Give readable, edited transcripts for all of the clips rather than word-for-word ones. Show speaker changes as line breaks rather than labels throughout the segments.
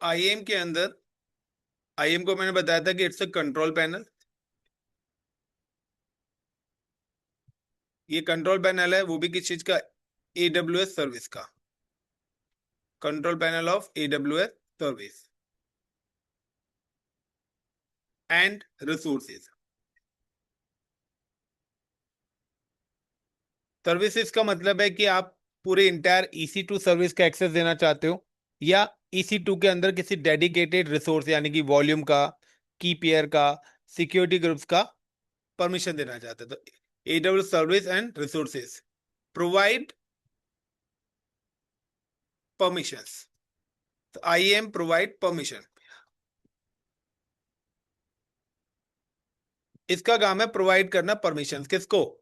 IM के अंदर, IM को मैंने बताया था कि इट्स अ कंट्रोल पैनल। ये कंट्रोल पैनल है, वो भी किस चीज का? एडब्ल्यूएस सर्विस का, control panel of AWS service and resources. Services का मतलब है कि आप पूरे इंटायर EC2 सर्विस का एक्सेस देना चाहते हो, या EC2 के अंदर किसी डेडिकेटेड रिसोर्स यानी कि वॉल्यूम का, की पेयर का, सिक्योरिटी ग्रुप्स का परमिशन देना चाहते हो। तो AWS service and resources provide permissions. तो IAM प्रोवाइड परमिशन, इसका काम है प्रोवाइड करना परमिशन। किसको?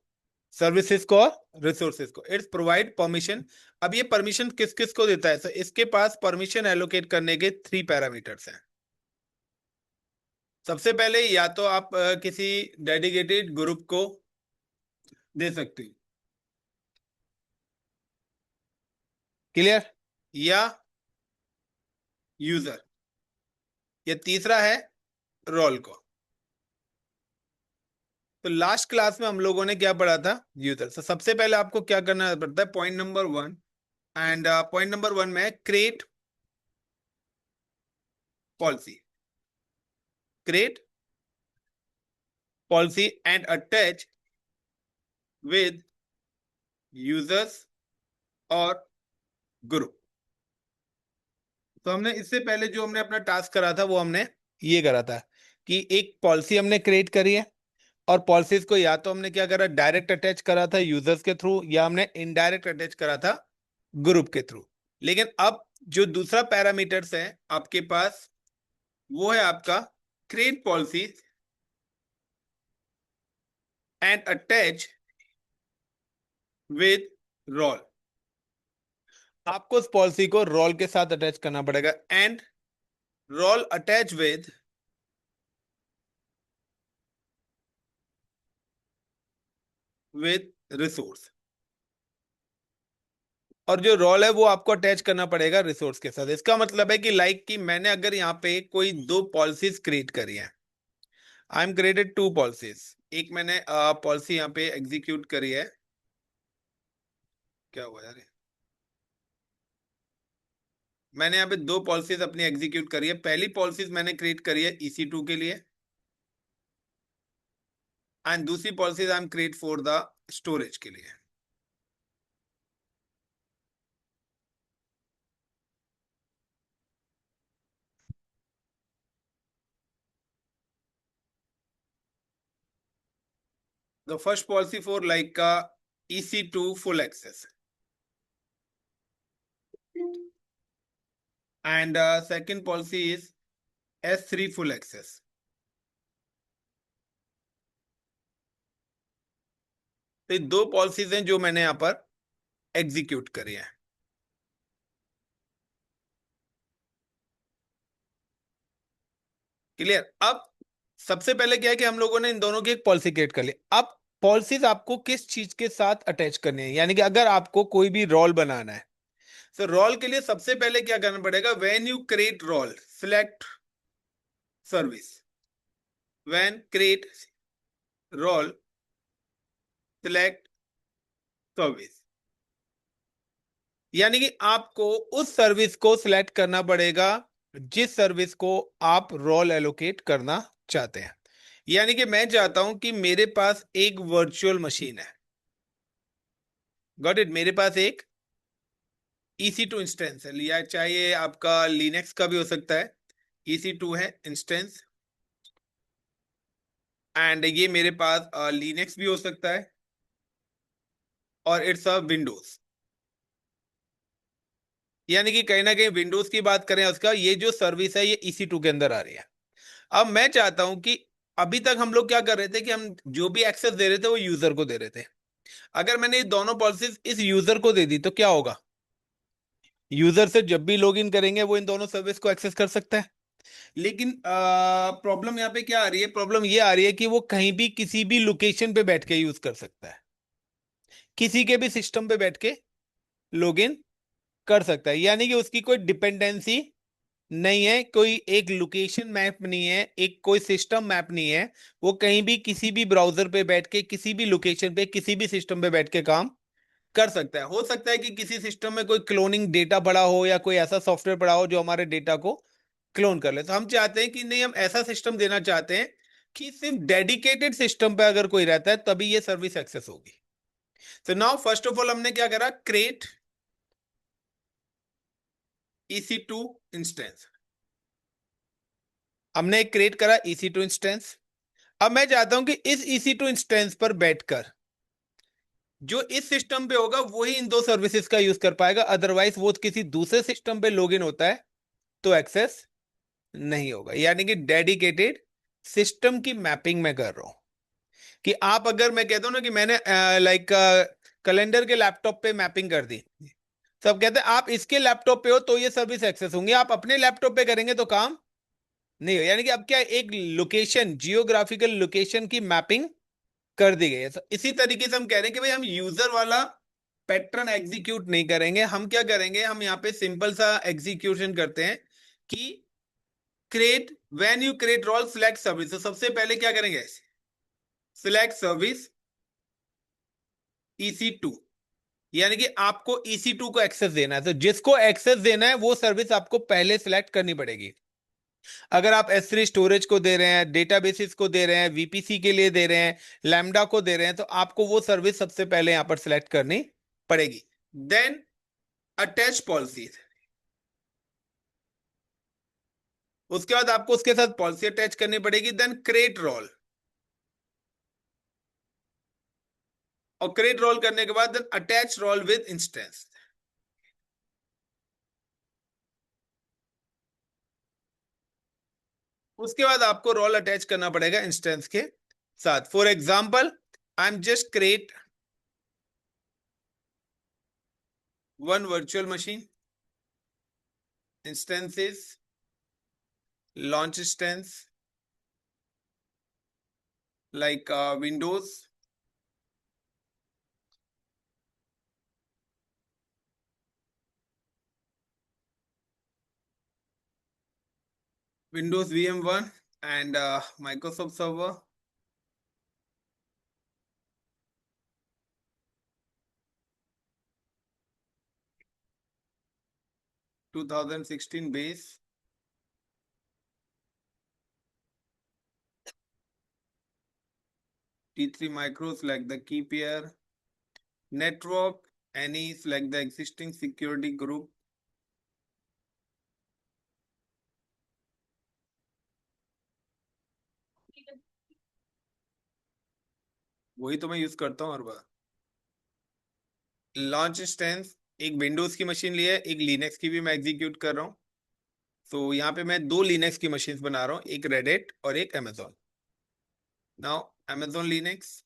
सर्विसेज को और रिसोर्सेज को। It's provide permission. अब ये परमिशन किस किस को देता है? तो इसके पास परमिशन एलोकेट करने के 3 पैरामीटर्स हैं। सबसे पहले या तो आप किसी डेडिकेटेड ग्रुप को दे सकते हो, क्लियर, या यूजर, या तीसरा है रोल को। तो लास्ट क्लास में हम लोगों ने क्या पढ़ा था? यूजर। तो सबसे पहले आपको क्या करना पड़ता है? Point number 1, and point number 1 में create policy, create policy and attach with users और ग्रुप। तो हमने इससे पहले जो हमने अपना टास्क करा था वो हमने ये करा था कि एक पॉलिसी हमने क्रिएट करी है, और पॉलिसीज को या तो हमने क्या करा, डायरेक्ट अटैच करा था यूजर्स के थ्रू, या हमने इनडायरेक्ट अटैच करा था ग्रुप के थ्रू। लेकिन अब जो दूसरा पैरामीटर्स है आपके पास, वो है आपका create policy and attach with role. आपको उस पॉलिसी को रोल के साथ अटैच करना पड़ेगा, and role attach with resource. और जो रोल है वो आपको अटैच करना पड़ेगा रिसोर्स के साथ। इसका मतलब है कि लाइक कि मैंने अगर यहाँ पे कोई 2 पॉलिसीज क्रिएट करी है, आई एम क्रिएटेड 2 पॉलिसीज। एक मैंने पॉलिसी यहाँ पे एग्जीक्यूट करी है। क्या हुआ यार? मैंने यहाँ पे 2 पॉलिसीज अपनी एग्जीक्यूट करी है। पहली पॉलिसीज मैंने क्रिएट करी है EC2 के लिए, एंड दूसरी policies I am create for the storage के लिए। The first policy for like का EC2 full access, and second policy is S3 full access. तो ये 2 पॉलिसीज हैं जो मैंने यहाँ पर एग्जीक्यूट करी है। क्लियर? अब सबसे पहले क्या है कि हम लोगों ने इन दोनों की एक पॉलिसी क्रिएट कर ली। अब पॉलिसीज आपको किस चीज के साथ अटैच करनी है, यानी कि अगर आपको कोई भी रोल बनाना है, तो रोल के लिए सबसे पहले क्या करना पड़ेगा? When you create role, select service. When create role, select service. यानी कि आपको उस सर्विस को सिलेक्ट करना पड़ेगा जिस सर्विस को आप रोल एलोकेट करना चाहते हैं। यानी कि मैं चाहता हूं कि मेरे पास एक वर्चुअल मशीन है, गॉट इट, मेरे पास एक EC2 इंस्टेंस है, लिया चाहे आपका लिनक्स का भी हो सकता है, EC2 है इंस्टेंस, एंड ये मेरे पास लिनक्स भी हो सकता है, और इट्स अ विंडोज। यानी कि कहीं ना कहीं विंडोज की बात करें, उसका ये जो सर्विस है ये EC2 के अंदर आ रही है। अब मैं चाहता हूं कि अभी तक हम लोग क्या कर रहे थे कि हम जो भी एक्सेस दे रहे थे वो यूजर को दे रहे थे। अगर मैंने ये दोनों पॉलिसीज इस यूजर को दे दी तो क्या होगा? यूजर से जब भी लॉग इन करेंगे वो इन दोनों सर्विस को एक्सेस कर सकता है। लेकिन प्रॉब्लम यहाँ पे क्या आ रही है? प्रॉब्लम ये आ रही है कि वो कहीं भी किसी भी लोकेशन पे बैठ के यूज कर सकता है, किसी के भी सिस्टम पे बैठ के लॉग इन कर सकता है। यानी कि उसकी कोई डिपेंडेंसी नहीं है, कोई एक लोकेशन मैप नहीं है, एक कोई सिस्टम मैप नहीं है। वो कहीं भी किसी भी ब्राउजर पे बैठ के किसी भी लोकेशन पे किसी भी सिस्टम पे बैठ के काम कर सकता है। हो सकता है कि किसी सिस्टम में कोई क्लोनिंग डेटा पड़ा हो या कोई ऐसा सॉफ्टवेयर पड़ा हो जो हमारे डेटा को क्लोन कर ले। तो हम चाहते हैं कि नहीं, हम ऐसा सिस्टम देना चाहते हैं कि सिर्फ डेडिकेटेड सिस्टम पे अगर कोई रहता है तभी ये सर्विस एक्सेस होगी। तो नाउ फर्स्ट ऑफ ऑल हमने क्या करा, क्रिएट EC2 इंस्टेंस। हमने एक क्रिएट करा EC2 इंस्टेंस। अब मैं चाहता हूं कि इस EC2 इंस्टेंस पर बैठकर जो इस सिस्टम पे होगा वही इन दो सर्विसेज का यूज कर पाएगा, अदरवाइज वो किसी दूसरे सिस्टम पे लॉगिन होता है तो एक्सेस नहीं होगा। यानी कि डेडिकेटेड सिस्टम की मैपिंग में कर रहा हूं कि आप, अगर मैं कहता हूं ना कि मैंने लाइक कैलेंडर के लैपटॉप पे मैपिंग कर दी, सब कहते हैं आप इसके लैपटॉप पे हो तो ये सर्विस एक्सेस होंगी, आप अपने लैपटॉप पे करेंगे तो काम नहीं हो। यानी कि अब क्या, एक लोकेशन, जियोग्राफिकल लोकेशन की मैपिंग कर दी गई है। तो इसी तरीके से हम कह रहे हैं कि भाई हम यूजर वाला पैटर्न एग्जीक्यूट नहीं करेंगे। हम क्या करेंगे, हम यहाँ पे सिंपल सा एग्जीक्यूशन करते हैं कि create, when you create role select service. तो सबसे पहले क्या करेंगे, सिलेक्ट सर्विस EC2, यानी कि आपको EC2 को एक्सेस देना है। तो जिसको एक्सेस देना है वो सर्विस आपको पहले सिलेक्ट करनी पड़ेगी। अगर आप S3 स्टोरेज को दे रहे हैं, डेटाबेसेस को दे रहे हैं, VPC के लिए दे रहे हैं, लैम्डा को दे रहे हैं, तो आपको वो सर्विस सबसे पहले यहां पर सिलेक्ट करनी पड़ेगी। देन अटैच पॉलिसीज, उसके बाद आपको उसके साथ पॉलिसी अटैच करनी पड़ेगी। देन क्रिएट रोल, और क्रिएट रोल करने के बाद then attach role with instance. उसके बाद आपको रोल अटैच करना पड़ेगा इंस्टेंस के साथ। For example, I am just create one virtual machine, instances, launch instance like Windows VM1 and Microsoft Server, 2016 base, T3 micro, select the key pair, network, any, select the existing security group, वही तो मैं use करता हूँ हर बार। Launch instance, एक Windows की machine ली है, एक Linux की भी मैं एग्जीक्यूट कर रहा हूँ। तो यहाँ पे मैं दो लिनक्स की मशीन बना रहा हूँ, एक रेडिट और एक Amazon. Now Amazon Linux,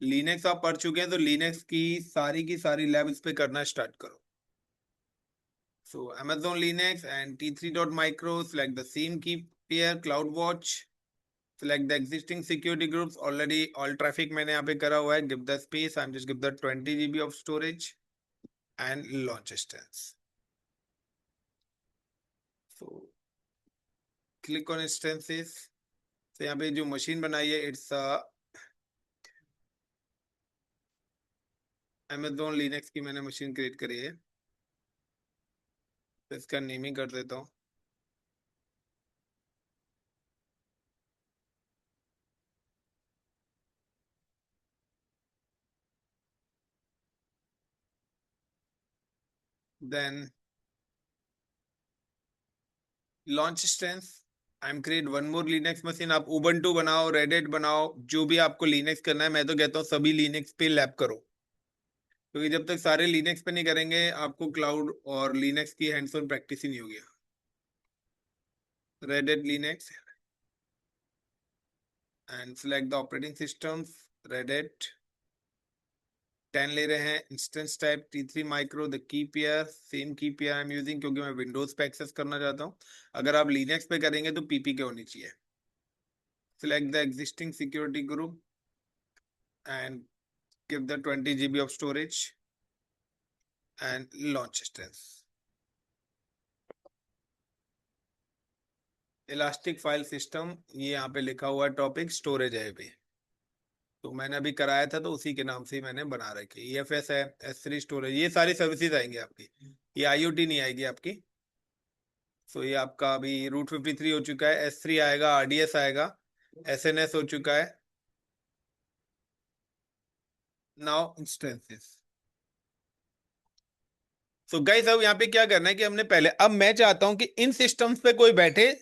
Linux आप पढ़ चुके हैं तो लिनक्स की सारी लैब इस पे करना स्टार्ट करो। So Amazon Linux and T3.micro, select the same key pair, CloudWatch, select the existing security groups. Already all traffic मैंने यहाँ पे करा हुआ है. Give the space. I'm just give the 20 GB of storage and launch instance. So click on instances. So यहाँ पे जो machine बनाई है, it's Amazon Linux की मैंने मशीन क्रिएट करी है। तो इसका नेमिंग कर देता हूँ। Then launch instance, I am create one more Linux machine. आप उबंटू बनाओ, रेडिट बनाओ, जो भी आपको लिनक्स करना है। मैं तो कहता हूँ सभी लिनक्स पे लैब करो, क्योंकि जब तक सारे लिनक्स पे नहीं करेंगे आपको क्लाउड और लिनक्स की हैंड्स ऑन प्रैक्टिस ही नहीं होगी। Reddit Linux and select the operating systems, Reddit 10 ले रहे हैं। Instance type T3 micro, the key pair, same की पेयर आई एम यूजिंग क्योंकि मैं विंडोज पे एक्सेस करना चाहता हूँ। अगर आप लिनक्स पे करेंगे तो PPK होनी चाहिए। Select the existing security group and give the 20 GB of storage and launch instance. Elastic file system, ये यहाँ पे लिखा हुआ है टॉपिक स्टोरेज है भी, तो मैंने अभी कराया था तो उसी के नाम से ही मैंने बना रखी है। EFS है, S3 स्टोरेज, ये सारी सर्विसेज आएंगी आपकी, ये IoT नहीं आएगी आपकी। सो ये आपका अभी रूट 53 हो चुका है, S3 आएगा, RDS आएगा, SNS हो चुका है, नाउ इंस्टेंसेस। सो गाइस अब यहाँ पे क्या करना है कि हमने पहले, अब मैं चाहता हूं कि इन सिस्टम्स पे कोई बैठे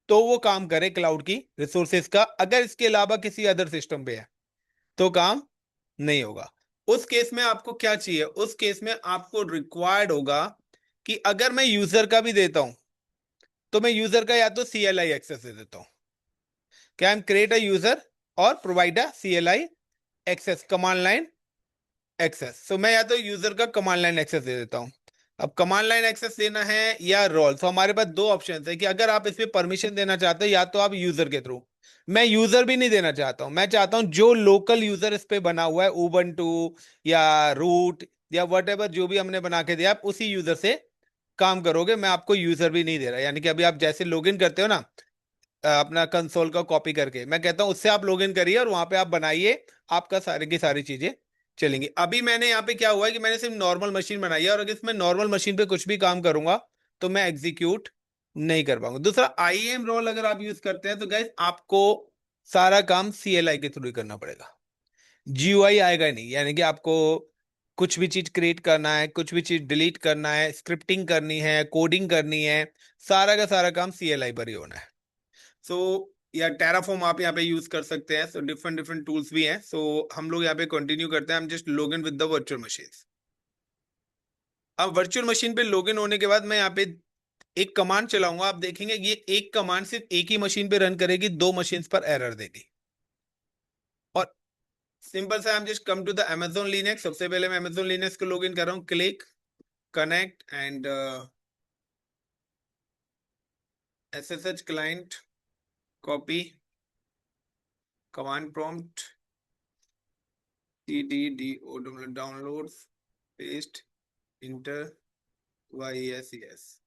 तो वो काम करे क्लाउड की रिसोर्सेज का, अगर इसके अलावा किसी अदर सिस्टम पे है तो काम नहीं होगा। उस केस में आपको क्या चाहिए, उस केस में आपको रिक्वायर्ड होगा कि अगर मैं यूजर का भी देता हूं तो मैं यूजर का या तो CLI एक्सेस दे देता हूं, क्या हम क्रिएट अ यूजर और provide a CLI access, command line access. तो मैं या तो यूजर का कमांड लाइन एक्सेस दे देता हूं। अब कमांड लाइन एक्सेस देना है या रोल, तो हमारे पास दो ऑप्शन है कि अगर आप इसमें परमिशन देना चाहते हो या तो आप यूजर के थ्रू, मैं यूजर भी नहीं देना चाहता हूं, मैं चाहता हूं जो लोकल यूजर इस पे बना हुआ है उबंटू या रूट या वट जो भी हमने बना के दिया, आप उसी यूजर से काम करोगे, मैं आपको यूजर भी नहीं दे रहा। यानी कि अभी आप जैसे लॉगिन करते हो ना अपना कंसोल का कॉपी करके, मैं कहता हूं उससे आप लॉगिन करिए और वहां पे आप बनाइए, आपका सारी की सारी चीजें चलेंगी। अभी मैंने यहाँ पे क्या हुआ है कि मैंने सिर्फ नॉर्मल मशीन बनाई है, और अगर इसमें नॉर्मल मशीन पे कुछ भी काम करूंगा तो मैं एग्जीक्यूट नहीं कर पाऊंगा। दूसरा IAM रोल अगर आप यूज करते हैं तो गाइस आपको सारा काम CLI के थ्रू ही करना पड़ेगा, GUI आएगा नहीं। यानी कि आपको कुछ भी चीज क्रिएट करना है, कुछ भी चीज डिलीट करना है, स्क्रिप्टिंग करनी है, कोडिंग करनी है, सारा का सारा काम CLI पर ही होना है। सो या टेराफॉर्म आप यहाँ पे यूज कर सकते हैं। सो डिफरेंट डिफरेंट टूल्स भी हैं। सो हम लोग यहाँ पे कंटिन्यू करते हैं, हम just log in with the virtual machine. अब वर्चुअल मशीन पे लॉग इन होने के बाद मैं यहाँ पे एक कमांड चलाऊंगा, आप देखेंगे ये एक कमांड सिर्फ एक ही मशीन पे रन करेगी, दो मशीन पर एरर देगी। और सिंपल सा, हम just come to the Amazon Linux. सबसे पहले मैं Amazon लिनक्स को लॉग इन कर रहा हूँ, click connect and SSH client, copy command prompt CDDO downloads, paste, enter, YES।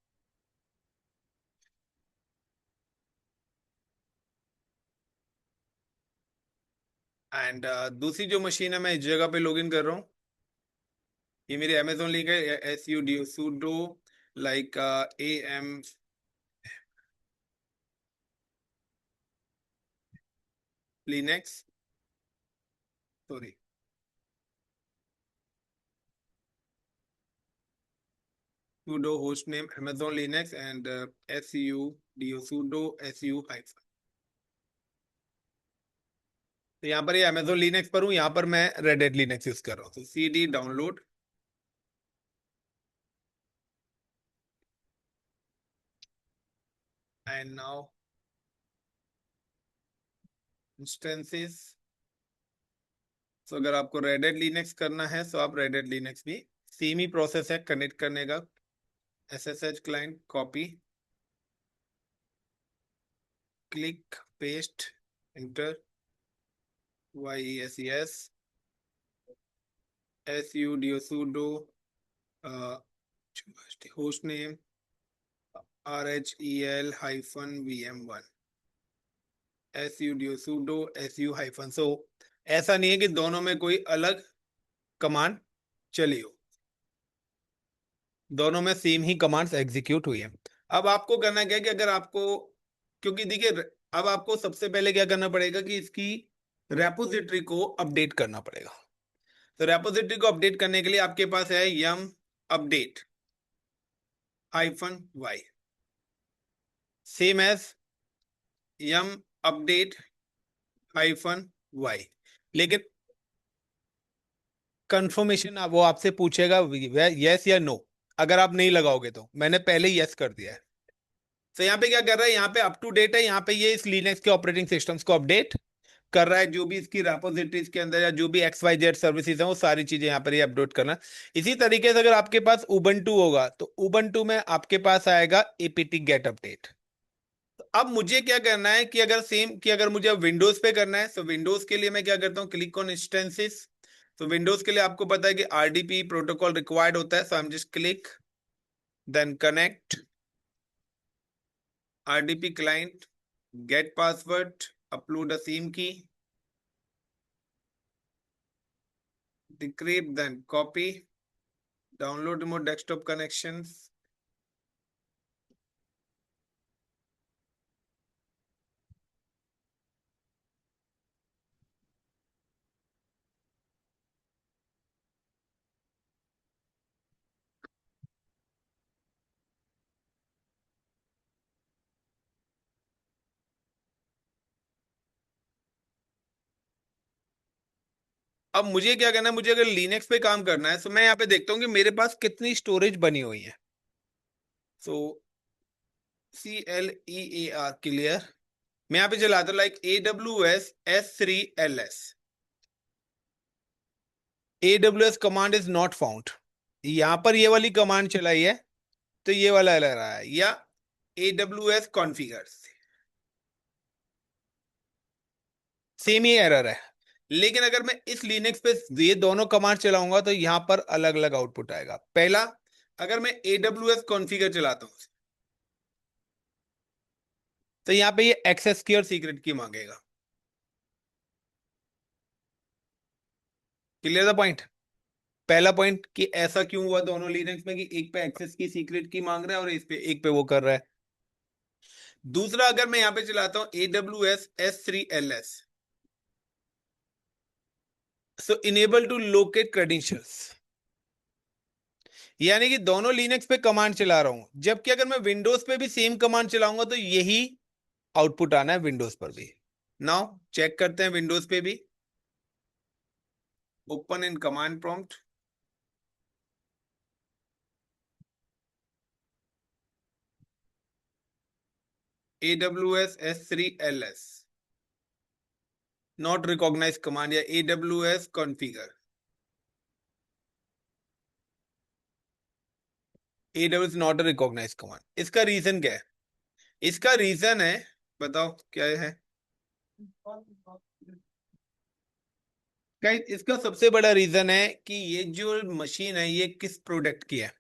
And दूसरी जो मशीन है मैं इस जगह पे लॉगिन कर रहा हूँ, ये मेरी Amazon लिंक है, SUDO sudo like AM Linux, sorry sudo host name Amazon Linux and SUDO sudo SU hyphen। तो यहाँ पर ये Amazon Linux पर हूँ, यहाँ पर मैं Red Hat Linux यूज कर रहा हूँ। तो CD download and now instances. तो अगर आपको Red Hat Linux करना है तो आप Red Hat Linux भी सेम ही प्रोसेस है कनेक्ट करने का। SSH client, copy, click, paste, enter, YES, SUDO sudo host name RHEL hyphen VM1, SUDO sudo SU hyphen। सो ऐसा नहीं है कि दोनों में कोई अलग कमांड चली हो, दोनों में सेम ही कमांड्स एग्जीक्यूट हुई है। अब आपको करना क्या है कि अगर आपको, क्योंकि देखिए अब आपको सबसे पहले क्या करना पड़ेगा कि इसकी रेपोजिटरी को अपडेट करना पड़ेगा। तो रेपोजिटरी को अपडेट करने के लिए आपके पास है yum update -y, same as yum update -y, लेकिन कंफर्मेशन वो आपसे पूछेगा यस या नो। अगर आप नहीं लगाओगे तो मैंने पहले ही यस कर दिया है। तो यहाँ पे क्या कर रहा है, यहाँ पे अप टू डेट है, यहाँ पे ये इस लिनक्स के ऑपरेटिंग सिस्टम्स को अपडेट कर रहा है, जो भी इसकी रेपोजिटरीज के अंदर या जो भी XYZ सर्विसेज हैं वो सारी चीजें यहाँ पर ये अपडेट करना। इसी तरीके से अगर आपके पास उबंटू होगा तो उबंटू में आपके पास आएगा apt get update। तो अब मुझे क्या करना है कि अगर सेम कि अगर मुझे विंडोज पे करना है तो विंडोज के लिए मैं क्या करता हूँ, क्लिक ऑन इंस्टेंसेस। तो विंडोज के लिए आपको पता है कि RDP प्रोटोकॉल रिक्वायर्ड होता है, so I am just click then connect RDP client, get password, upload a SIM key, decrypt, then copy, download remote desktop connections. अब मुझे क्या करना है, मुझे अगर लिनक्स पे काम करना है तो मैं यहाँ पे देखता हूँ कि मेरे पास कितनी स्टोरेज बनी हुई है। सो CLEAR, क्लियर। मैं यहाँ पे चलाता हूँ like AWS S3LS। AWS command is not found. यहाँ पर ये वाली कमांड चलाई है तो ये वाला लग रहा है, या AWS कॉन्फ़िगर, सेम ही एरर है। लेकिन अगर मैं इस लिनक्स पे ये दोनों कमांड चलाऊंगा तो यहां पर अलग अलग आउटपुट आएगा। पहला, अगर मैं AWS कॉन्फ़िगर चलाता हूं तो यहाँ पे ये एक्सेस की और सीक्रेट की मांगेगा। Clear the point. पहला पॉइंट कि ऐसा क्यों हुआ दोनों लिनक्स में कि एक पे एक्सेस की सीक्रेट की मांग रहा है और इस पे एक पे वो कर रहा है। दूसरा, अगर मैं यहाँ पे चलाता हूँ AWS S3LS, so enable to locate credentials, यानी कि दोनों लिनक्स पे कमांड चला रहा हूं, जबकि अगर मैं विंडोज पे भी सेम कमांड चलाऊंगा तो यही आउटपुट आना है विंडोज पर भी। नाउ चेक करते हैं विंडोज पे भी। Open in command prompt, AWS S3LS not recognise command, या AWS configure. AWS not recognise command, इसका रीजन क्या है? इसका रीजन है, बताओ क्या है? गाइस, इसका सबसे बड़ा रीजन है कि ये जो मशीन है ये किस प्रोडक्ट की है?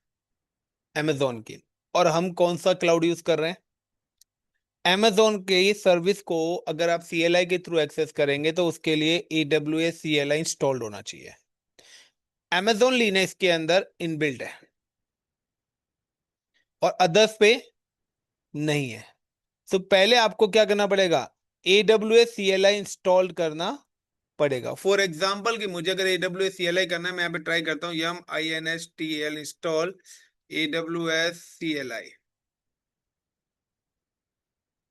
Amazon की। और हम कौन सा क्लाउड यूज कर रहे हैं? Amazon के सर्विस को अगर आप CLI के थ्रू एक्सेस करेंगे तो उसके लिए AWS CLI इंस्टॉल्ड होना चाहिए। Amazon लिनक्स के अंदर इनबिल्ट है और अदर्स पे नहीं है। तो पहले आपको क्या करना पड़ेगा? AWS CLI इंस्टॉल करना पड़ेगा। फॉर एग्जाम्पल कि मुझे अगर AWS CLI करना है, मैं यहाँ पे ट्राई करता हूँ yum install install AWS CLI।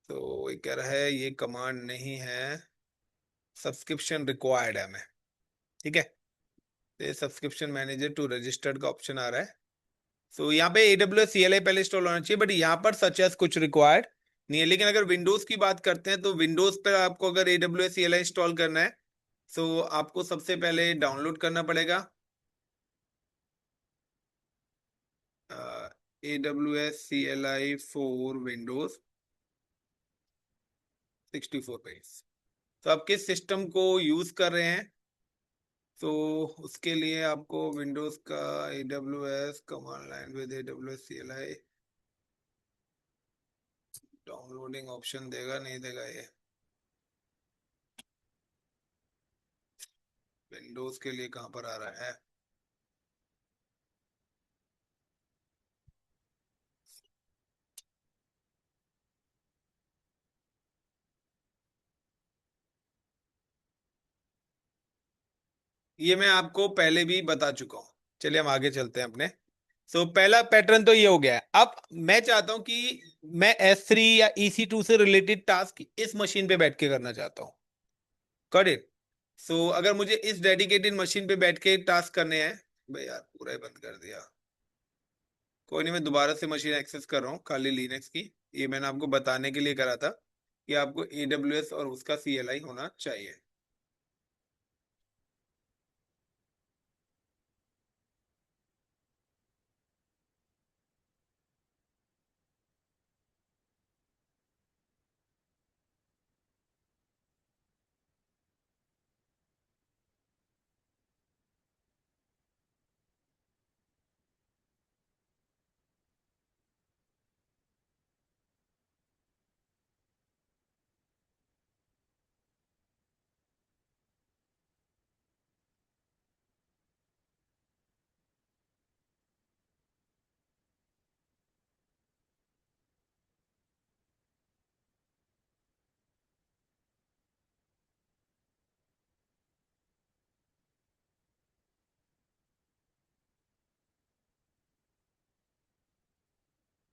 तो ये कह रहा है ये कमांड नहीं है, सब्सक्रिप्शन रिक्वायर्ड है हमें। ठीक है, तो सब्सक्रिप्शन मैनेजर टू रजिस्टर्ड का ऑप्शन आ रहा है। सो यहाँ पे AWS CLI पहले इंस्टॉल होना चाहिए, बट यहाँ पर सच एज कुछ रिक्वायर्ड नहीं है। लेकिन अगर विंडोज की बात करते हैं तो विंडोज पर आपको अगर AWS CLI इंस्टॉल करना है तो आपको सबसे पहले डाउनलोड करना पड़ेगा AWS CLI for Windows 64 page. तो आप किस सिस्टम को यूज कर रहे हैं, तो उसके लिए आपको विंडोज का AWS command line with AWS CLI downloading option देगा नहीं देगा ये? विंडोज के लिए कहां पर आ रहा है? ये मैं आपको पहले भी बता चुका हूं। चलिए हम आगे चलते हैं अपने। पहला पैटर्न तो ये हो गया है। अब मैं चाहता हूं कि मैं S3 या EC2 से रिलेटेड टास्क इस मशीन पे बैठ के करना चाहता हूं। Got it. अगर मुझे इस डेडिकेटेड मशीन पे बैठ के टास्क करने हैं, भाई यार पूरा ही बंद कर दिया। कोई नहीं, मैं दोबारा से मशीन एक्सेस कर रहा हूँ खाली लिनक्स की। ये मैंने आपको बताने के लिए करा था कि आपको AWS और उसका CLI होना चाहिए।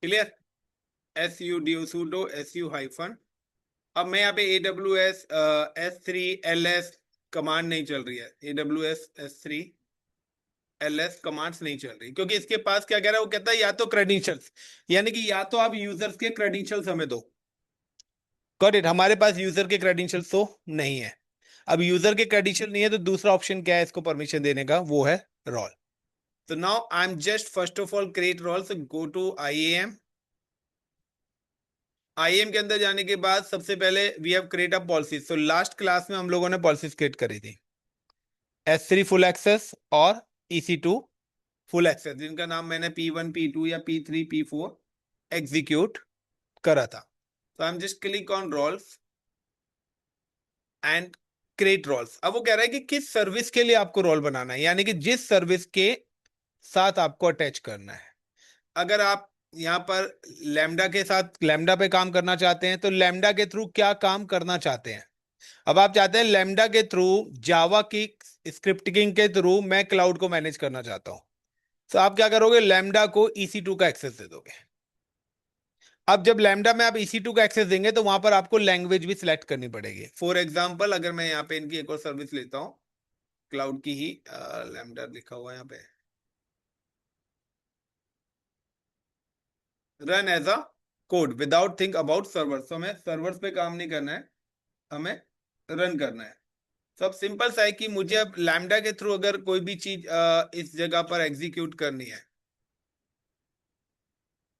Clear, SUDO sudo SU hyphen. अब मैं यहाँ पे AWS S3 LS कमांड नहीं चल रही है, AWS S3 LS कमांड्स नहीं चल रही, क्योंकि इसके पास क्या कह रहा है, वो कहता है या तो क्रेडेंशियल्स, यानी कि या तो आप यूजर्स के क्रेडेंशियल्स हमें दो। गॉट इट, हमारे पास यूजर के क्रेडेंशियल्स तो नहीं है। अब यूजर के क्रेडेंशियल नहीं है तो दूसरा ऑप्शन क्या है इसको परमिशन देने का, वो है रोल। तो now I am just first of all create role, so go to IAM। IAM के अंदर जाने के बाद सबसे पहले we have create a policy. So last class में हम लोगों ने पॉलिसीज क्रिएट करी थी, S3 फुल एक्सेस और EC2 फुल एक्सेस, जिनका नाम मैंने P1 P2 या P3 P4 एग्जीक्यूट करा था। तो I am just click on roles and create roles. अब वो कह रहा है कि किस सर्विस के लिए आपको रोल बनाना है, यानी कि जिस सर्विस के साथ आपको अटैच करना है। अगर आप यहाँ पर लैम्डा के साथ लैम्डा पे काम करना चाहते हैं तो लैम्डा के थ्रू क्या काम करना चाहते हैं। अब आप चाहते हैं लैम्डा के थ्रू जावा की स्क्रिप्टिंग के थ्रू मैं क्लाउड को मैनेज करना चाहता हूं, तो आप क्या करोगे, लैम्डा को EC2 का एक्सेस दे दोगे। अब जब लैम्डा में आप EC2 का एक्सेस देंगे तो वहां पर आपको लैंग्वेज भी सिलेक्ट करनी पड़ेगी। फॉर एग्जांपल अगर मैं यहाँ पे इनकी एक और सर्विस लेता हूँ, क्लाउड की ही, लैम्डा लिखा हुआ है यहाँ पे, run as a code without think about server. तो हमें सर्वर्स पे काम नहीं करना है, हमें रन करना है। सब सिंपल सा है कि मुझे अब लैम्डा के थ्रू अगर कोई भी चीज इस जगह पर एग्जीक्यूट करनी है,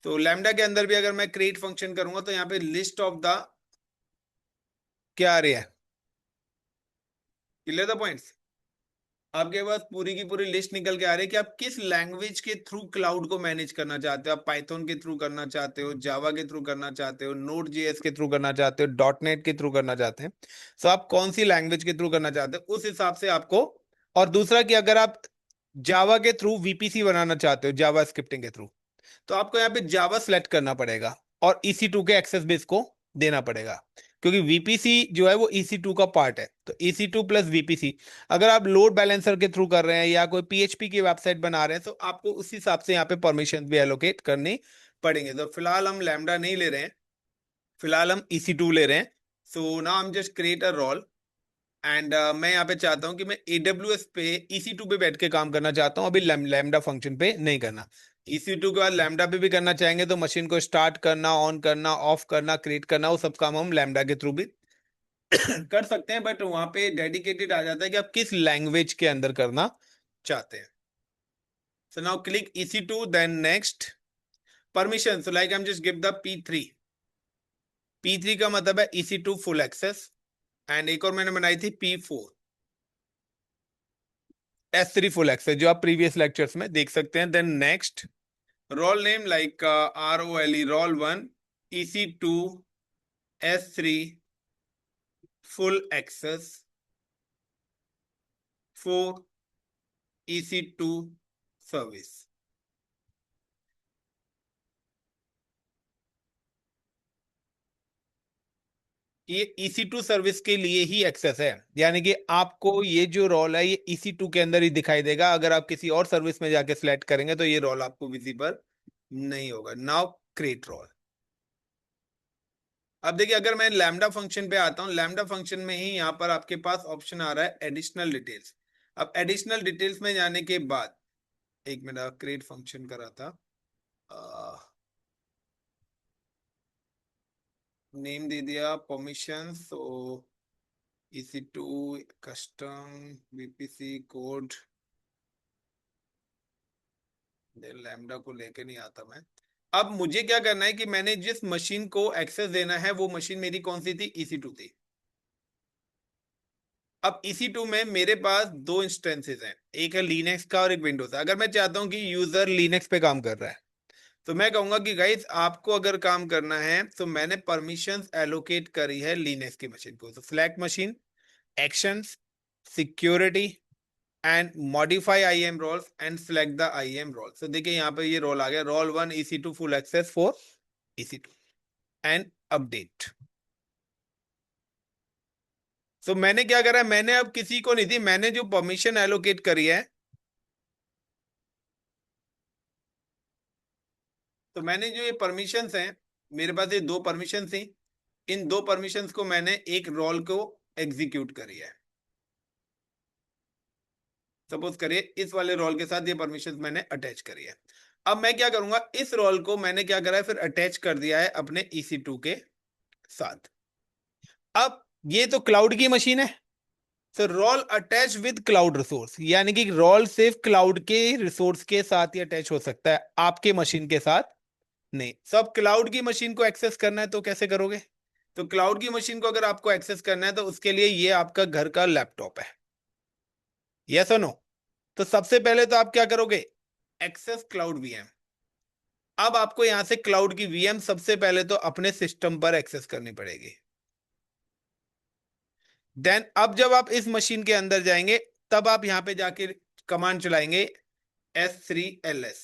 तो लैम्डा के अंदर भी अगर मैं क्रिएट फंक्शन करूंगा तो यहाँ पे लिस्ट ऑफ द क्या आ रही है, क्लियर द पॉइंट्स। आपके पास पूरी की पूरी लिस्ट निकल के आ रही है कि आप किस लैंग्वेज के थ्रू क्लाउड को मैनेज करना चाहते हो। आप पाइथन के थ्रू करना चाहते हो, जावा के थ्रू करना चाहते हो, Node.js के थ्रू करना चाहते हो, .NET के थ्रू करना चाहते हैं। तो आप कौन सी लैंग्वेज के थ्रू करना चाहते हो उस हिसाब से आपको। और दूसरा कि अगर आप जावा के थ्रू VPC बनाना चाहते हो, जावा स्क्रिप्टिंग के थ्रू, तो आपको यहाँ पे जावा सेलेक्ट करना पड़ेगा और EC2 के एक्सेस बेस को देना पड़ेगा, क्योंकि VPC जो है वो EC2 का पार्ट है। तो EC2 प्लस VPC, अगर आप लोड बैलेंसर के थ्रू कर रहे हैं या कोई PHP की वेबसाइट बना रहे हैं तो आपको उस हिसाब से यहाँ पे परमिशन भी एलोकेट करनी पड़ेंगे। तो फिलहाल हम लैम्डा नहीं ले रहे हैं, फिलहाल हम EC2 ले रहे हैं। सो नाउ हम जस्ट क्रिएट अ रोल एंड मैं यहाँ पे चाहता हूँ कि मैं AWS पे EC2 पे बैठ के काम करना चाहता हूँ, अभी लैम्डा फंक्शन पे नहीं करना। EC2 के बाद लैम्डा पे भी करना चाहेंगे तो मशीन को स्टार्ट करना, ऑन करना, ऑफ करना, क्रिएट करना, वो सब काम हम लैम्डा के थ्रू भी कर सकते हैं, बट वहां पे डेडिकेटेड आ जाता है कि आप किस लैंग्वेज के अंदर करना चाहते हैं। So now click EC2, then next permission, so like I am just give the P3। P3 का मतलब है EC2 फुल एक्सेस, एंड एक और मैंने बनाई थी P4 S3 फुल एक्सेस, जो आप प्रीवियस लेक्चर्स में देख सकते हैं। Then next role name like ROLE roll1 EC2 S3 full access 4 EC2 service. ये EC2 सर्विस के लिए ही एक्सेस है, यानी कि आपको ये जो रोल है ये EC2 के अंदर ही दिखाई देगा। अगर आप किसी और सर्विस में जाके सिलेक्ट करेंगे तो ये रोल आपको विजिबल नहीं होगा। Now create role. अब देखिए अगर मैं लैम्डा फंक्शन पे आता हूँ, लैम्डा फंक्शन में ही यहाँ पर आपके पास ऑप्शन आ रहा है एडिशनल डिटेल्स। अब एडिशनल डिटेल्स में जाने के बाद एक मिनट, क्रिएट फंक्शन करा था, नेम दे दिया परमिशन, सो EC2 custom VPC code, lambda को लेके नहीं आता मैं। अब मुझे क्या करना है कि मैंने जिस मशीन को एक्सेस देना है वो मशीन मेरी कौन सी थी, EC2 थी। अब EC2 में मेरे पास दो इंस्टेंसेस हैं, एक है लिनक्स का और एक विंडोज का। अगर मैं चाहता हूं कि यूजर लिनक्स पे काम कर रहा है तो मैं कहूंगा कि गाइस आपको अगर काम करना है तो मैंने परमिशंस एलोकेट करी है लिनक्स की मशीन को। तो select machine, actions, security and modify IAM roles and select the IAM role. तो देखिए यहाँ पे ये रोल आ गया, roll1 EC2 full access for EC2 and update. तो मैंने क्या करा है, मैंने अब किसी को नहीं दी, मैंने जो परमिशन एलोकेट करी है तो मैंने जो ये परमिशंस हैं, मेरे पास ये दो परमिशंस थी, इन दो परमिशंस को मैंने एक रोल को एग्जीक्यूट करी है। सपोज करिए इस वाले रोल के साथ ये परमिशंस मैंने अटैच करी है। अब मैं क्या करूंगा, इस रोल को मैंने क्या करा है, फिर अटैच कर दिया है अपने EC2 के साथ। अब ये तो क्लाउड की मशीन है, तो role attach with cloud resource, यानी कि रोल सिर्फ क्लाउड के रिसोर्स के साथ ही अटैच हो सकता है, आपके मशीन के साथ नहीं। सब क्लाउड की मशीन को एक्सेस करना है तो कैसे करोगे? तो क्लाउड की मशीन को अगर आपको एक्सेस करना है तो उसके लिए ये आपका घर का लैपटॉप है, यस और नो? तो सबसे पहले तो आप क्या करोगे, एक्सेस क्लाउड वीएम। अब आपको यहां से क्लाउड की वीएम सबसे पहले तो अपने सिस्टम पर एक्सेस करनी पड़ेगी। देन अब जब आप इस मशीन के अंदर जाएंगे, तब आप यहां पे जाके कमांड चलाएंगे S3LS,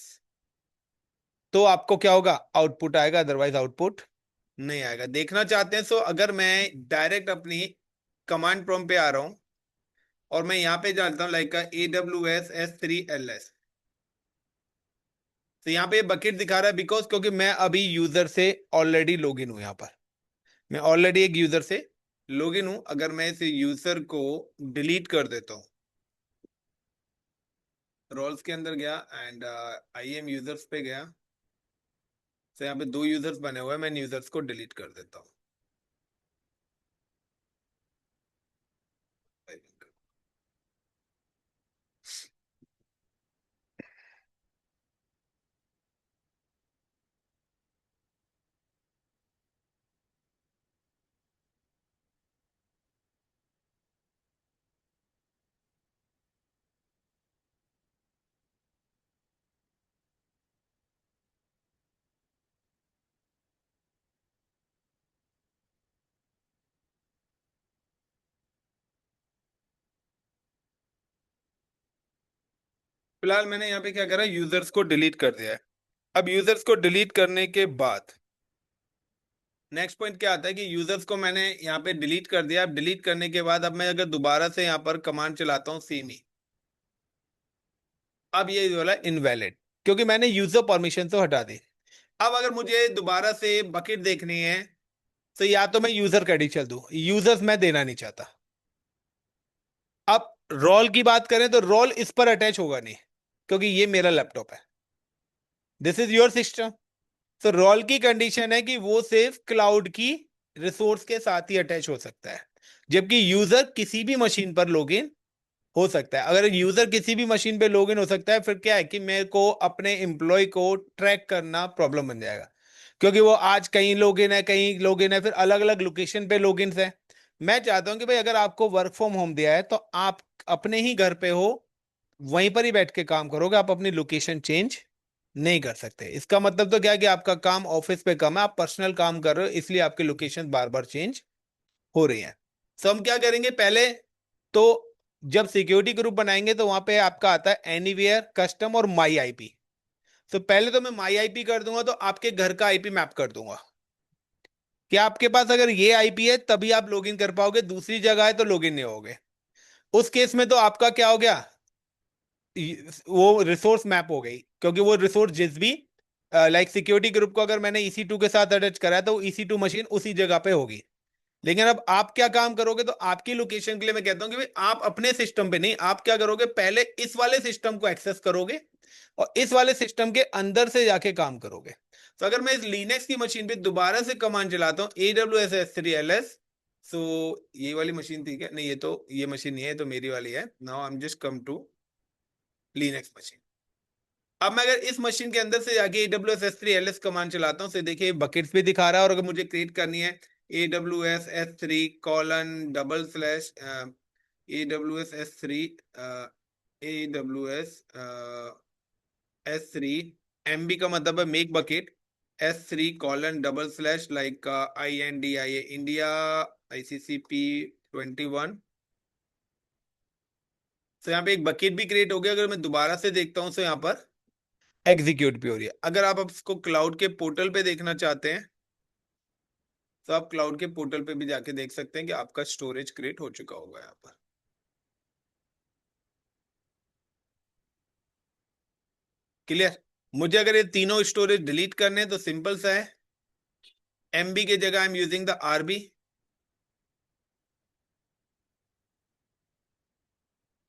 तो आपको क्या होगा, आउटपुट आएगा, अदरवाइज आउटपुट नहीं आएगा। देखना चाहते हैं सो अगर मैं डायरेक्ट अपनी कमांड प्रॉम्प्ट पे आ रहा हूं और मैं यहां पे डालता हूं लाइक AWS S3LS, तो यहाँ पे बकेट दिखा रहा है, बिकॉज क्योंकि मैं अभी यूजर से ऑलरेडी लॉग इन हूं। यहाँ पर मैं ऑलरेडी एक यूजर से लॉग इन हूं। अगर मैं इस यूजर को डिलीट कर देता हूं, रोल्स के अंदर गया एंड IAM यूजर्स पे गया, तो यहाँ पे दो यूजर्स बने हुए हैं, मैं इन यूजर्स को डिलीट कर देता हूँ। फिलहाल मैंने यहाँ पे क्या करा, यूजर्स को डिलीट कर दिया है। अब यूजर्स को डिलीट करने के बाद नेक्स्ट पॉइंट क्या आता है कि यूजर्स को मैंने यहाँ पे डिलीट कर दिया। अब डिलीट करने के बाद अब मैं अगर दोबारा से यहाँ पर कमांड चलाता हूँ CME, अब ये वाला इनवैलिड, क्योंकि मैंने यूजर परमिशन तो हटा दी। अब अगर मुझे दोबारा से बकेट देखनी है, तो या तो मैं यूजर क्रेडेंशियल दूं, यूजर्स मैं देना नहीं चाहता। अब रोल की बात करें तो रोल इस पर अटैच होगा नहीं, क्योंकि ये मेरा लैपटॉप है, दिस इज योर सिस्टम। तो रोल की कंडीशन है कि वो सिर्फ क्लाउड की रिसोर्स के साथ ही अटैच हो सकता है, जबकि यूजर किसी भी मशीन पर लॉगिन हो सकता है। अगर यूजर किसी भी मशीन पे लॉगिन हो सकता है, फिर क्या है कि मेरे को अपने एम्प्लॉय को ट्रैक करना प्रॉब्लम बन जाएगा, क्योंकि वो आज कहीं लॉगिन है, कहीं लॉगिन है, फिर अलग अलग लोकेशन पे लॉगिन है। मैं चाहता हूं कि भाई अगर आपको वर्क फ्रॉम होम दिया है तो आप अपने ही घर पे हो, वहीं पर ही बैठ के काम करोगे, आप अपनी लोकेशन चेंज नहीं कर सकते। इसका मतलब तो क्या है कि आपका काम ऑफिस पे कम है, आप पर्सनल काम कर रहे हो, इसलिए आपकी लोकेशन बार बार चेंज हो रही है। तो हम क्या करेंगे पहले, तो जब सिक्योरिटी ग्रुप बनाएंगे तो वहां पे आपका आता है एनीवेयर, कस्टम और माई आईपी। तो पहले तो मैं माई आईपी कर दूंगा, तो आपके घर का आईपी मैप कर दूंगा कि आपके पास अगर ये आईपी है तभी आप लॉगिन कर पाओगे, दूसरी जगह है तो लॉगिन नहीं होगे। उस केस में तो आपका क्या हो गया, वो रिसोर्स मैप हो गई, क्योंकि वो रिसोर्स जिस भी लाइक सिक्योरिटी ग्रुप को अगर मैंने EC2 के साथ अटैच करा है तो EC2 मशीन उसी जगह पे होगी। लेकिन अब आप क्या काम करोगे, तो आपकी लोकेशन के लिए मैं कहता हूं कि भाई आप अपने सिस्टम पे नहीं, आप क्या करोगे, पहले इस वाले सिस्टम को एक्सेस करोगे और इस वाले सिस्टम के अंदर से जाके काम करोगे। तो अगर मैं इस लिनक्स की मशीन पे दोबारा से कमांड चलाता हूँ AWS S3LS, सो ये वाली मशीन थी क्या, नहीं ये तो ये मशीन नहीं है, ये तो मेरी वाली है। Now I am just come to Linux machine. अब मैं अगर इस मशीन के अंदर से जाके AWS S3LS कमांड चलाता हूँ, तो देखिए बकेट्स भी दिखा रहा है। और अगर मुझे क्रिएट करनी है AWS S3 colon double slash AWS S3 AWS S3 MB का मतलब है make bucket, S3 colon double slash like INDIA India ICCP 21। तो यहाँ पे एक बकेट भी क्रिएट हो गया। अगर मैं दोबारा से देखता हूँ तो यहाँ पर एग्जीक्यूट भी हो रही है। अगर आप अब इसको क्लाउड के पोर्टल पे देखना चाहते हैं, तो आप क्लाउड के पोर्टल पे भी जाके देख सकते हैं कि आपका स्टोरेज क्रिएट हो चुका होगा यहाँ पर। क्लियर? मुझे अगर ये तीनों स्टोरेज डिलीट करने हैं तो सिंपल सा है, एमबी के जगह I am using the RB,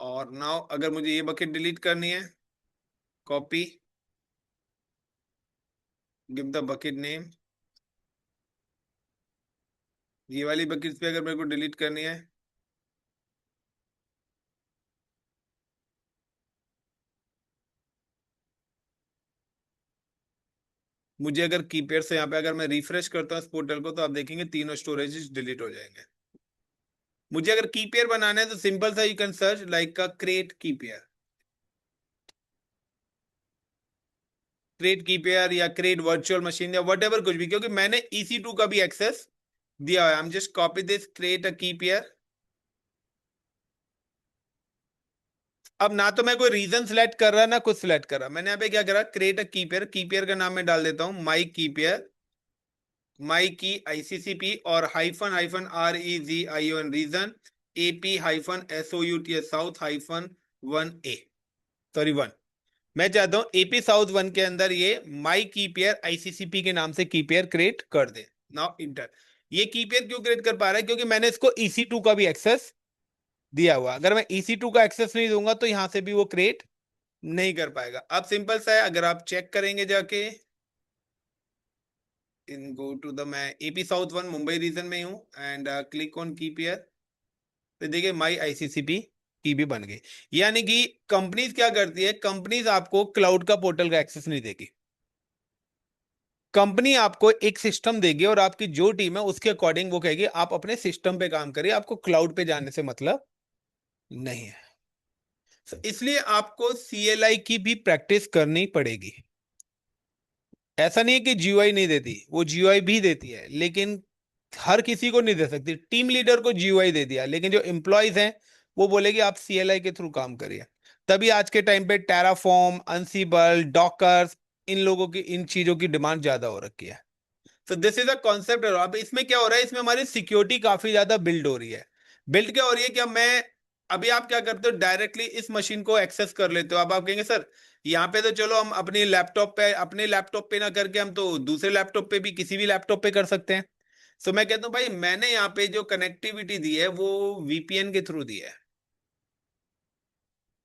और नाउ अगर मुझे ये बकेट डिलीट करनी है, copy, give the bucket name, ये वाली बकेट पे अगर मेरे को डिलीट करनी है, मुझे अगर कीपेयर से यहाँ पे अगर मैं रिफ्रेश करता हूँ इस पोर्टल को, तो आप देखेंगे तीनों स्टोरेजेस डिलीट हो जाएंगे। मुझे अगर कीपेयर बनाना है तो सिंपल सा, यू कैन सर्च लाइक का क्रिएट कीपेयर, क्रिएट कीपेयर या क्रिएट वर्चुअल मशीन या वट एवर कुछ भी, क्योंकि मैंने EC2 का भी एक्सेस दिया हुआ है। I am just copy this, create a key pair. अब ना तो मैं कोई रीजन सिलेक्ट कर रहा ना कुछ सिलेक्ट कर रहा, मैंने यहाँ पे क्या करा, क्रिएट अ कीपेयर, कीपेयर का नाम मैं डाल देता हूँ माई कीपेयर, माई की ICCP और hyphen hyphen REZION region, AP hyphen SOUTS south hyphen 1A, sorry 1। मैं चाहता हूं AP साउथ 1 के अंदर ये माई कीपेयर ICCP के नाम से कीपेयर क्रिएट कर दे। Now inter. ये कीपेयर क्यों क्रिएट कर पा रहा है, क्योंकि मैंने इसको EC2 का भी एक्सेस दिया हुआ। अगर मैं EC2 का एक्सेस नहीं दूंगा तो यहां से भी वो क्रिएट नहीं कर पाएगा। अब सिंपल सा है, अगर आप चेक करेंगे जाके इन गो टू द, मैं AP साउथ 1 मुंबई रीजन में हूँ एंड क्लिक ऑन कीपेयर, तो देखिए माई ICCP की भी बन गई। यानी कि कंपनीज क्या करती है, कंपनीज आपको क्लाउड का पोर्टल का एक्सेस नहीं देगी। कंपनी आपको एक सिस्टम देगी और आपकी जो टीम है उसके अकॉर्डिंग वो कहेगी आप अपने सिस्टम पे काम करिए, आपको क्लाउड पे जाने से मतलब नहीं है। So, इसलिए आपको CLI की भी प्रैक्टिस करनी पड़ेगी। ऐसा नहीं है कि GUI नहीं देती, वो GUI भी देती है, लेकिन हर किसी को नहीं दे सकती। टीम लीडर को GUI दे दिया, लेकिन जो एम्प्लॉयज हैं वो बोलेगी आप CLI के थ्रू काम करिए। तभी आज के टाइम पे टेराफॉर्म, अंसिबल, डॉकर्स, इन लोगों की, इन चीजों की डिमांड ज्यादा हो रखी है। तो दिस इज अ कॉन्सेप्ट। अब इसमें क्या हो रहा है, इसमें हमारी सिक्योरिटी काफी ज्यादा बिल्ड हो रही है। बिल्ड क्या हो रही है, क्या मैं, अभी आप क्या करते हो, डायरेक्टली इस मशीन को एक्सेस कर लेते हो। अब आप कहेंगे सर यहाँ पे तो चलो हम अपने लैपटॉप पे, अपने लैपटॉप पे ना करके हम तो दूसरे लैपटॉप पे भी, किसी भी लैपटॉप पे कर सकते हैं। सो मैं कहता हूँ भाई, मैंने यहाँ पे जो कनेक्टिविटी दी है वो VPN के थ्रू दी है।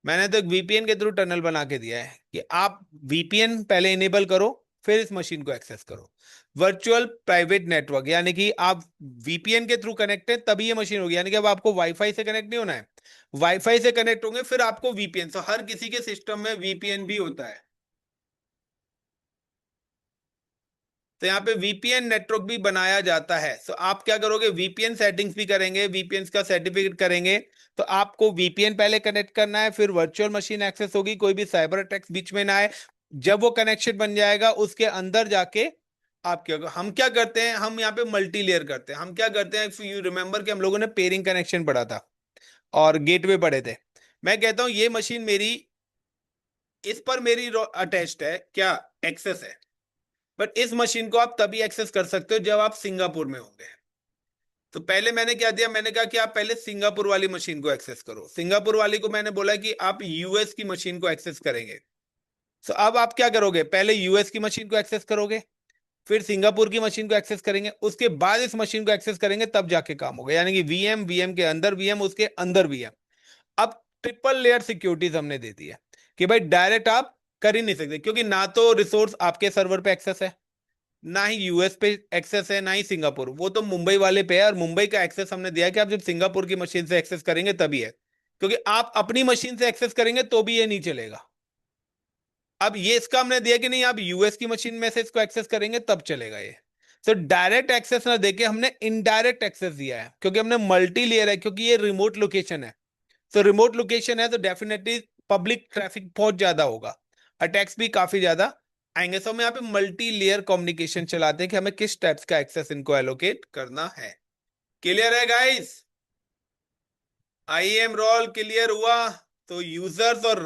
मैंने तो एक VPN के थ्रू टनल बना के दिया है कि आप VPN पहले इनेबल करो, फिर इस मशीन को एक्सेस करो। वर्चुअल प्राइवेट नेटवर्क, यानी कि आप VPN के थ्रू कनेक्ट है तभी ये मशीन होगी। यानी कि अब आपको वाईफाई से कनेक्ट नहीं होना है, वाईफाई से कनेक्ट होंगे फिर आपको VPN। तो हर किसी के सिस्टम में VPN भी होता है। तो यहाँ पे VPN नेटवर्क भी बनाया जाता है। तो आप क्या करोगे, VPN सेटिंग्स भी करेंगे, VPN का सर्टिफिकेट करेंगे। तो आपको VPN पहले कनेक्ट करना है, फिर वर्चुअल मशीन एक्सेस होगी, कोई भी साइबर अटैक्स बीच में ना आए। जब वो कनेक्शन बन जाएगा उसके अंदर जाके आप क्या, हम क्या करते हैं, हम यहाँ पे मल्टी लेयर करते हैं। हम क्या करते हैं, यू रिमेंबर कि हम लोगों ने पेयरिंग कनेक्शन पढ़ा था और गेटवे पढ़े थे। मैं कहता हूं ये मशीन मेरी, इस पर मेरी अटैच्ड है क्या, एक्सेस है। बट इस मशीन को आप तभी एक्सेस कर सकते हो जब आप सिंगापुर में होंगे। तो पहले मैंने क्या दिया, मैंने कहा कि आप पहले सिंगापुर वाली मशीन को एक्सेस करो। सिंगापुर वाली को मैंने बोला कि आप US की मशीन को एक्सेस करेंगे। तो अब आप क्या करोगे, पहले US की मशीन को एक्सेस करोगे, फिर सिंगापुर की मशीन को एक्सेस करेंगे, उसके बाद इस मशीन को एक्सेस करेंगे, तब जाके काम होगा। यानी कि VM के अंदर VM, उसके अंदर VM। अब ट्रिपल लेयर सिक्योरिटीज हमने दे दी है कि भाई डायरेक्ट आप कर ही नहीं सकते, क्योंकि ना तो रिसोर्स आपके सर्वर पे एक्सेस है, ना ही US पे एक्सेस है, ना ही सिंगापुर। वो तो मुंबई वाले पे है, और मुंबई का एक्सेस हमने दिया है कि आप जब सिंगापुर की मशीन से एक्सेस करेंगे तभी है। क्योंकि आप अपनी मशीन से एक्सेस करेंगे तो भी ये नहीं चलेगा। अब ये इसका हमने दिया कि नहीं, आप US की मशीन में से इसको एक्सेस करेंगे तब चलेगा ये। तो डायरेक्ट एक्सेस ना देके हमने इनडायरेक्ट एक्सेस दिया है, क्योंकि हमने मल्टी लेयर है, क्योंकि ये रिमोट लोकेशन है। तो रिमोट लोकेशन है तो डेफिनेटली पब्लिक ट्रैफिक बहुत ज्यादा होगा, अटैक्स भी काफी ज्यादा आएंगे। तो हम यहाँ पे मल्टी लेयर कम्युनिकेशन चलाते हैं कि हमें किस टाइप्स का एक्सेस इनको एलोकेट करना है। क्लियर है गाइस? IAM रोल क्लियर हुआ? तो यूजर्स और